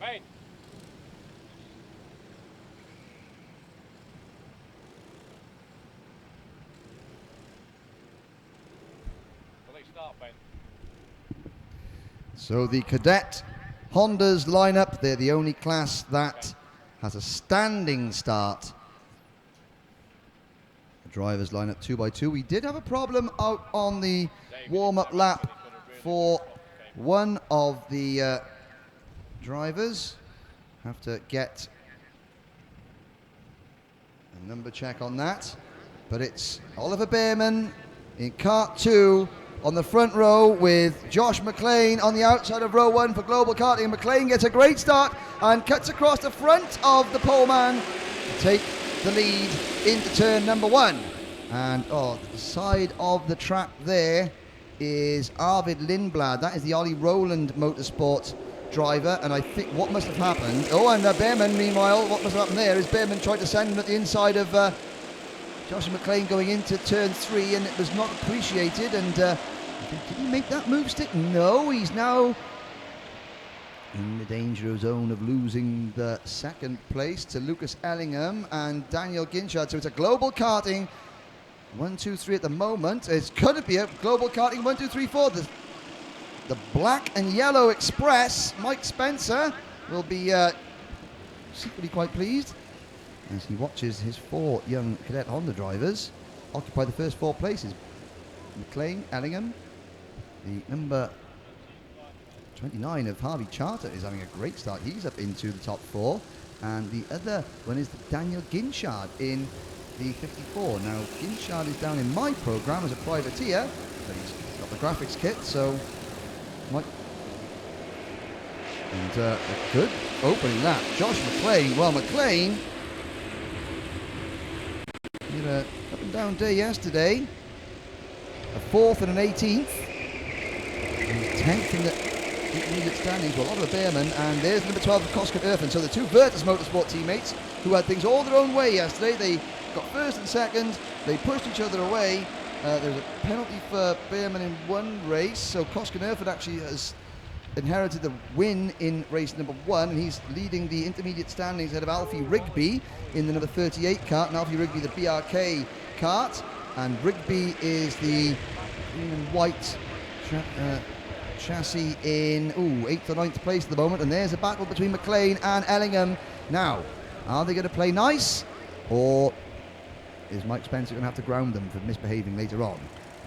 Ben. Well, they start, Ben. So the cadet Honda's lineup, they're the only class that has a standing start. The drivers line up 2 by 2. We did have a problem out on the warm-up lap for one of the drivers. Have to get a number check on that. But it's Oliver Bearman in Kart 2 on the front row with Josh McLean on the outside of row 1 for Global Karting. McLean gets a great start and cuts across the front of the poleman to take the lead into turn number 1. And the side of the track there is Arvid Lindblad. That is the Ollie Rowland Motorsport driver, and I think what must have happened, Bearman, meanwhile, what must have happened there is Bearman tried to send him at the inside of Josh McLean going into turn 3, and it was not appreciated. And did he make that move stick? No, he's now in the danger zone of losing the second place to Lucas Ellingham and Daniel Ginchard. So it's a Global Karting 1, 2, 3 at the moment. It's going to be a Global Karting 1, 2, 3, 4. The black and yellow express, Mike Spencer, will be secretly quite pleased as he watches his 4 young cadet Honda drivers occupy the first 4 places. McLean, Ellingham, the number 29 of Harvey Charter is having a great start. He's up into the top 4. And the other one is Daniel Ginchard in the 54. Now, Ginchard is down in my program as a privateer, but he's got the graphics kit, so Mike. And a good opening lap. Josh McLean. Well, McLean had a up and down day yesterday. A 4th and an 18th. He's 10th in the intermediate standings. Well, Oliver Bearman, and there's number 12 of Koska Erfen. So the 2 Virtus Motorsport teammates who had things all their own way yesterday. They got first and second. They pushed each other away. There's a penalty for Bearman in one race, so Koska Erfen actually has inherited the win in race number 1, and he's leading the intermediate standings ahead of Alfie Rigby in the number 38 kart, and Alfie Rigby the BRK kart, and Rigby is the green and white chassis in 8th or 9th place at the moment. And there's a battle between McLean and Ellingham. Now, are they going to play nice, or is Mike Spencer going to have to ground them for misbehaving later on?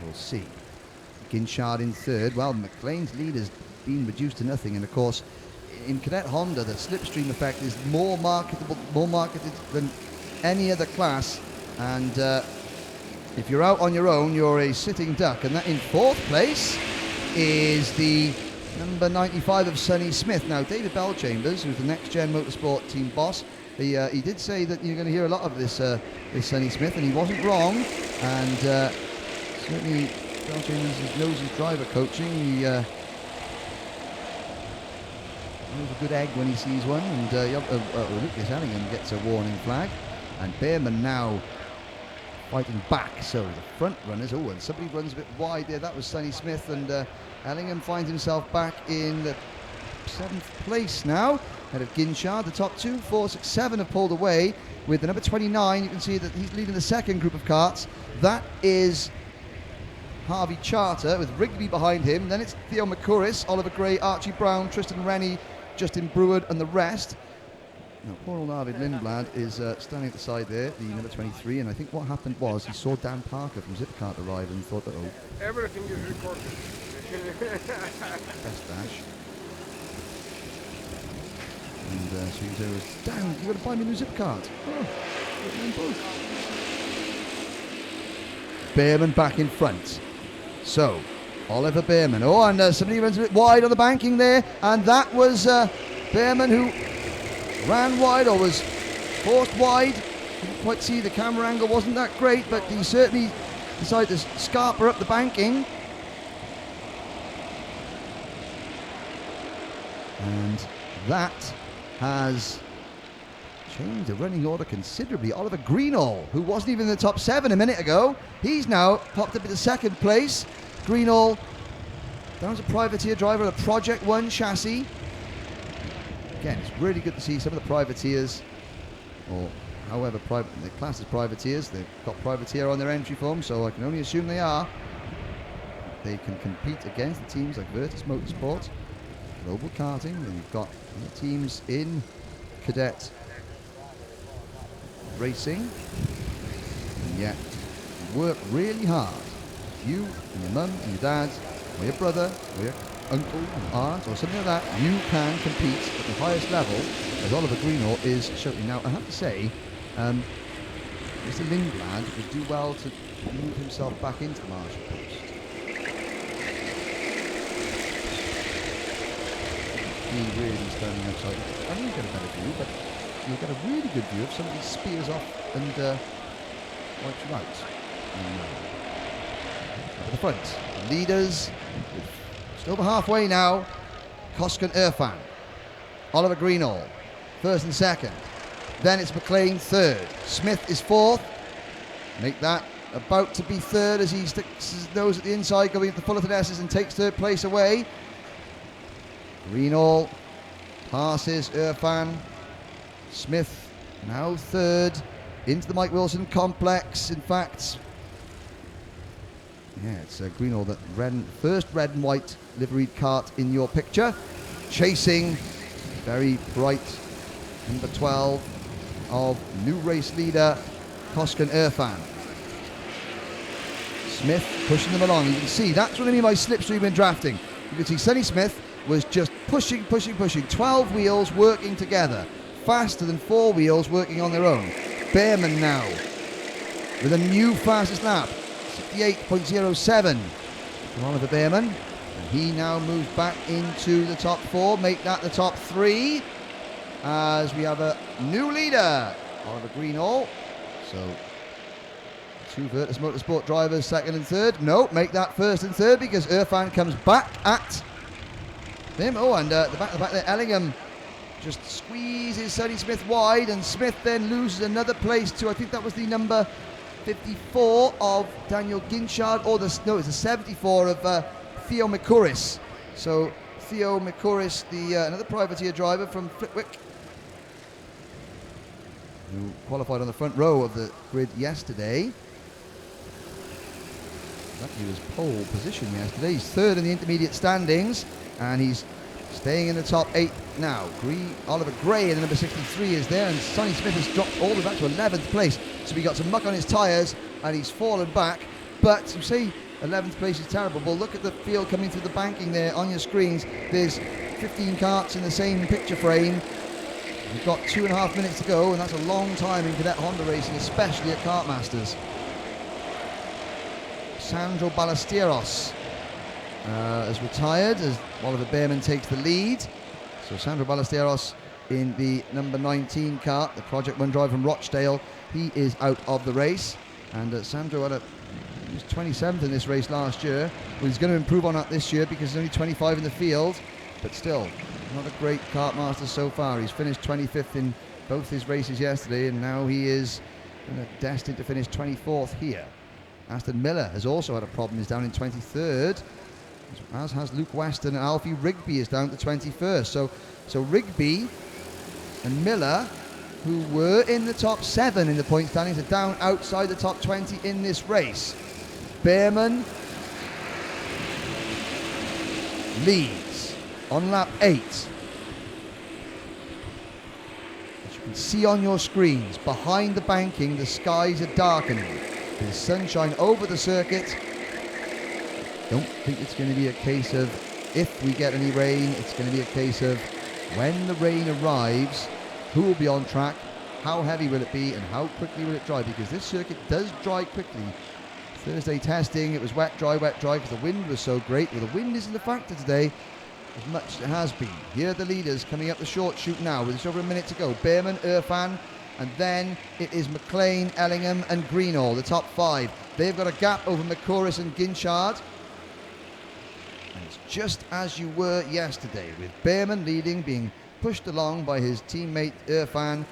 We'll see. Ginchard in 3rd. Well, McLean's lead has been reduced to nothing, and of course in Cadet Honda the slipstream effect is more marketed than any other class, and if you're out on your own you're a sitting duck. And that in 4th place is the number 95 of Sonny Smith. Now David Bellchambers, who's the Next Gen Motorsport team boss, he did say that you're going to hear a lot of this Sonny Smith, and he wasn't wrong. And certainly Bellchambers knows his driver coaching. He knows a good egg when he sees one, and Lucas Ellingham gets a warning flag, and Bearman now fighting back. So the front runners, and somebody runs a bit wide there. That was Sonny Smith, and Ellingham finds himself back in the 7th place now, ahead of Ginchard. The top 2, 4, 6, 7 have pulled away. With the number 29, you can see that he's leading the second group of karts. That is Harvey Charter with Rigby behind him. Then it's Theo McCurris, Oliver Gray, Archie Brown, Tristan Rennie, Justin Breward, and the rest. Now, poor old Arvid Lindblad is standing at the side there, the number 23, and I think what happened was he saw Dan Parker from Zipcart arrive and thought, Everything is recorded. best dash. And so he said, Dan, you've got to buy me a new Zipcart. Bearman back in front. So, Oliver Bearman. And somebody runs a bit wide on the banking there, and that was Bearman who ran wide, or was forced wide. Didn't quite see, the camera angle wasn't that great, but he certainly decided to scarper up the banking. And that has changed the running order considerably. Oliver Greenall, who wasn't even in the top 7 a minute ago, he's now popped up into 2nd place. Greenall, down as a privateer driver of the Project 1 chassis. again, it's really good to see some of the privateers, or however they're classed as privateers. They've got privateer on their entry form, so I can only assume they are. They can compete against the teams like Virtus Motorsport, Global Karting, and you've got teams in cadet racing, and yet you work really hard. If you and your mum and your dad, or your brother, or your uncle, or aunt, or something like that, you can compete at the highest level, as Oliver Greenall is showing. Now, I have to say, Mr. Lindblad would do well to move himself back into the marshal post. He really standing outside. I know you get a better view, but you'll get a really good view if somebody spears off and wipes you out. At the front, the leaders, just over halfway now. Koskan Irfan, Oliver Greenall, first and second. Then it's McLean third. Smith is fourth. Make that about to be third as he sticks his nose at the inside, going into the Fullerton S's and takes third place away. Greenall passes Irfan. Smith now third into the Mike Wilson complex. In fact, yeah, it's Greenall, that first red and white liveried cart in your picture, chasing very bright number 12 of new race leader Koskan Irfan. Smith pushing them along. You can see that's what I mean by slipstream in drafting. You can see Sonny Smith was just pushing. 12 wheels working together, faster than 4 wheels working on their own. Behrman now with a new fastest lap, 68.07 from Oliver Behrman. And he now moves back into the top 4, make that the top 3, as we have a new leader, Oliver Greenall. So 2 Virtus Motorsport drivers, second and third. No, make that first and third, because Irfan comes back at him. Oh, and the back there, Ellingham just squeezes Sonny Smith wide, and Smith then loses another place to, I think that was the number 54 of Daniel Ginchard, or it's the 74 of Theo McCouris. So Theo McCouris, another privateer driver from Flitwick, who qualified on the front row of the grid yesterday. He was pole position yesterday. He's third in the intermediate standings, and he's staying in the top 8 now. Oliver Gray in the number 63 is there, and Sonny Smith has dropped all the way back to 11th place. So we got some muck on his tyres, and he's fallen back. But you say 11th place is terrible. Well, look at the field coming through the banking there on your screens. There's 15 karts in the same picture frame. We've got 2.5 minutes to go, and that's a long time in cadet Honda racing, especially at Kart Masters. Sandro Ballesteros has retired as Oliver Behrman takes the lead. So Sandro Ballesteros in the number 19 kart, the Project 1 driver from Rochdale, he is out of the race. And Sandro he was 27th in this race last year. Well, he's going to improve on that this year because he's only 25 in the field, but still not a great kart master so far. He's finished 25th in both his races yesterday, and now he is destined to finish 24th here. Aston Miller has also had a problem, is down in 23rd, as has Luke Weston, and Alfie Rigby is down to 21st. So Rigby and Miller, who were in the top 7 in the point standings, are down outside the top 20 in this race. Behrman leads on lap 8. As you can see on your screens, behind the banking, the skies are darkening. There's sunshine over the circuit. Don't think it's going to be a case of if we get any rain. It's going to be a case of when the rain arrives, who will be on track, how heavy will it be, and how quickly will it dry, because this circuit does dry quickly. Thursday testing, it was wet, dry, because the wind was so great. Well, the wind isn't a factor today as much as it has been. Here are the leaders coming up the short chute now with just over a minute to go. Behrman, Irfan, and then it is McLean, Ellingham and Greenall, the top 5. They've got a gap over McCouris and Ginchard. And it's just as you were yesterday, with Behrman leading, being pushed along by his teammate Irfan.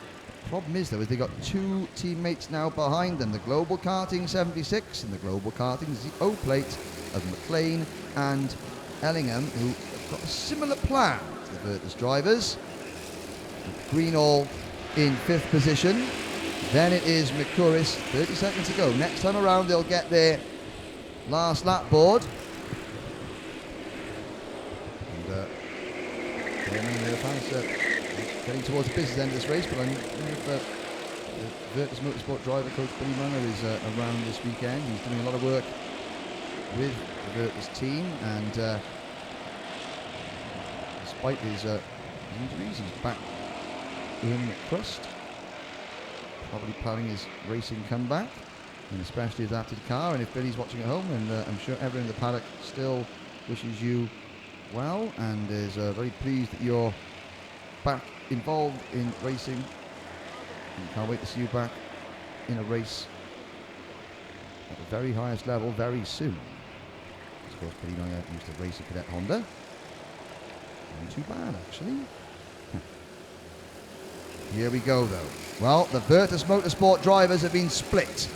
The problem is, though, is they got 2 teammates now behind them, the Global Karting 76 and the Global Karting O plate of McLean and Ellingham, who have got a similar plan to the Virtus drivers. Greenall in 5th position. Then it is McCurris, 30 seconds to go. Next time around they'll get their last lap board. And getting towards the business end of this race, but I'm wondering if the Virtus Motorsport driver coach Billy Munner is around this weekend. He's doing a lot of work with the Virtus team, and despite his injuries, he's back in the crust, probably planning his racing comeback, and especially adapted car. And if Billy's watching at home, and I'm sure everyone in the paddock still wishes you well and is very pleased that you're back involved in racing, and can't wait to see you back in a race at the very highest level very soon. Of course, Billy Neuer used to race a Cadet Honda. Not too bad, actually. Here we go, though. Well, the Virtus Motorsport drivers have been split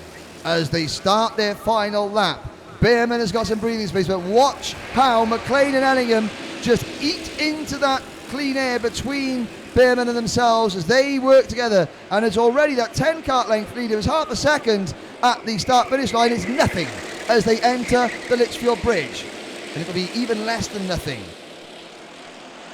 as they start their final lap. Behrman has got some breathing space, but watch how McLean and Ellingham just eat into that clean air between Behrman and themselves as they work together. And it's already that 10 kart length lead. It was half a second at the start-finish line. It's nothing as they enter the Litchfield Bridge. And it'll be even less than nothing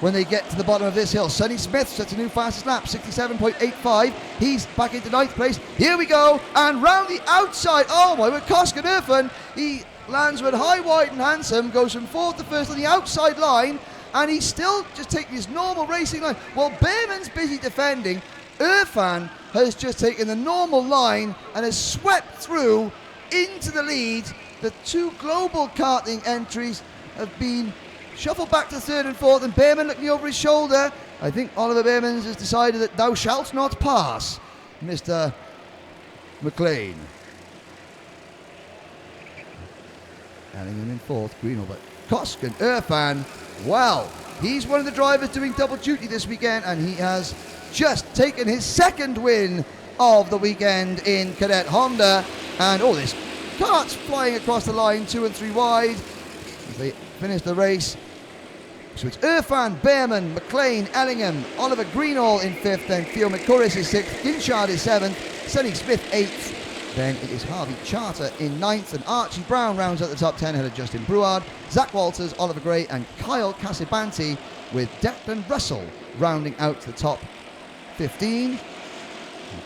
when they get to the bottom of this hill. Sonny Smith sets a new fastest lap, 67.85. He's back into 9th place. Here we go, and round the outside, oh my word, Koskan Irfan, he lands with high, wide and handsome, goes from 4th to 1st on the outside line, and he's still just taking his normal racing line. While Behrman's busy defending, Irfan has just taken the normal line and has swept through into the lead. The 2 global karting entries have been shuffled back to 3rd and 4th, and Behrman looking over his shoulder. I think Oliver Behrman has decided that thou shalt not pass, Mr. McLean. Ellingham in 4th, Greenall, but Koskan Irfan, well, he's one of the drivers doing double duty this weekend, and he has just taken his 2nd win of the weekend in Cadet Honda. And oh, this kart's flying across the line 2 and 3 wide as they finish the race. So it's Irfan, Behrman, McLean, Ellingham, Oliver Greenall in 5th, then Theo McCurris is 6th, Ginchard is 7th, Sonny Smith 8th, then it is Harvey Charter in 9th, and Archie Brown rounds out the top 10 ahead of Justin Brouard, Zach Walters, Oliver Gray and Kyle Cassibanti, with Declan Russell rounding out the top 15. And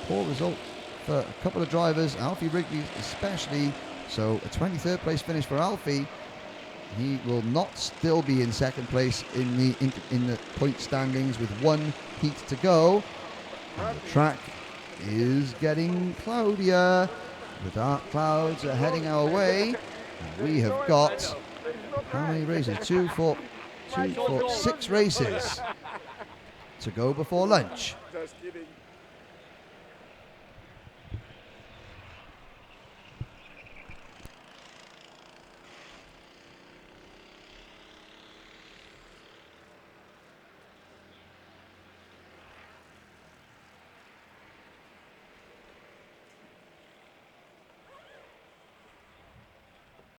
poor result for a couple of drivers, Alfie Wrigley especially, so a 23rd place finish for Alfie. He will not still be in 2nd place in the point standings with 1 heat to go. And the track is getting cloudier. The dark clouds are heading our way. And we have got, how many races? 6 races to go before lunch. Just kidding.